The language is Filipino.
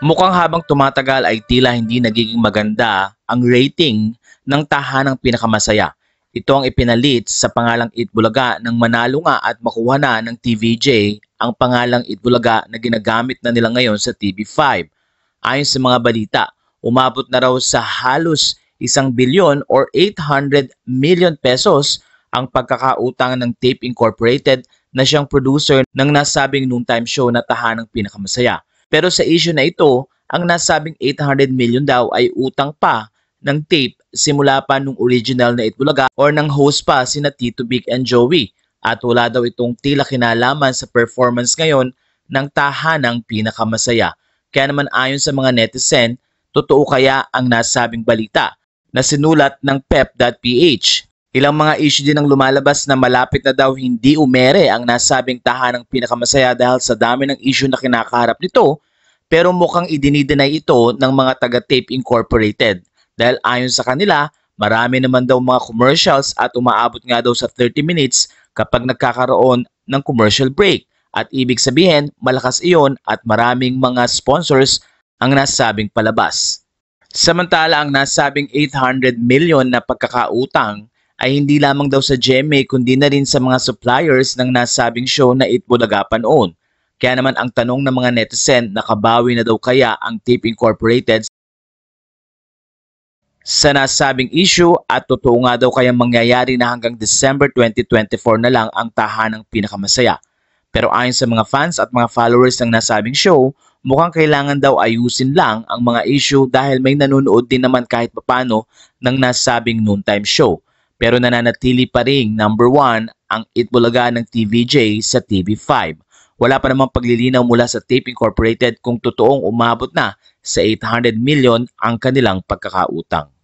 Mukhang habang tumatagal ay tila hindi nagiging maganda ang rating ng tahanang pinakamasaya. Ito ang ipinalit sa pangalang Itbulaga nang manalo nga at makuha na ng TVJ ang pangalang Itbulaga na ginagamit na nila ngayon sa TV5. Ayon sa mga balita, umabot na raw sa halos 1 bilyon or 800 million pesos ang pagkakautang ng Tape Incorporated na siyang producer ng nasabing noontime show na tahanang pinakamasaya. Pero sa issue na ito, ang nasabing 800 million daw ay utang pa ng tape simula pa nung original na Itbulaga or ng host pa sina Tito Vic and Joey. At wala daw itong tila kinalaman sa performance ngayon ng tahanang pinakamasaya. Kaya naman ayon sa mga netizen, totoo kaya ang nasabing balita na sinulat ng pep.ph. Ilang mga issue din ang lumalabas na malapit na daw hindi umere ang nasabing tahanang pinakamasaya dahil sa dami ng issue na kinakaharap nito, pero mukhang idinidenay ito ng mga taga-Tape Incorporated dahil ayon sa kanila, marami naman daw mga commercials at umaabot nga daw sa 30 minutes kapag nagkakaroon ng commercial break. At ibig sabihin, malakas iyon at maraming mga sponsors ang nasabing palabas. Samantala, ang nasabing 800 million na pagkakautang ay hindi lamang daw sa GMA kundi na rin sa mga suppliers ng nasabing show na Itbulaga pa noon. Kaya naman ang tanong ng mga netizen, nakabawi na daw kaya ang Tape Incorporated sa nasabing issue at totoo nga daw kayang mangyayari na hanggang December 2024 na lang ang tahanang pinakamasaya. Pero ayon sa mga fans at mga followers ng nasabing show, mukhang kailangan daw ayusin lang ang mga issue dahil may nanonood din naman kahit papano ng nasabing noontime show. Pero nananatili pa ring number 1 ang Itbulaga ng TVJ sa TV5. Wala pa namang paglilinaw mula sa Tape Incorporated kung totoong umabot na sa 800 million ang kanilang pagkakautang.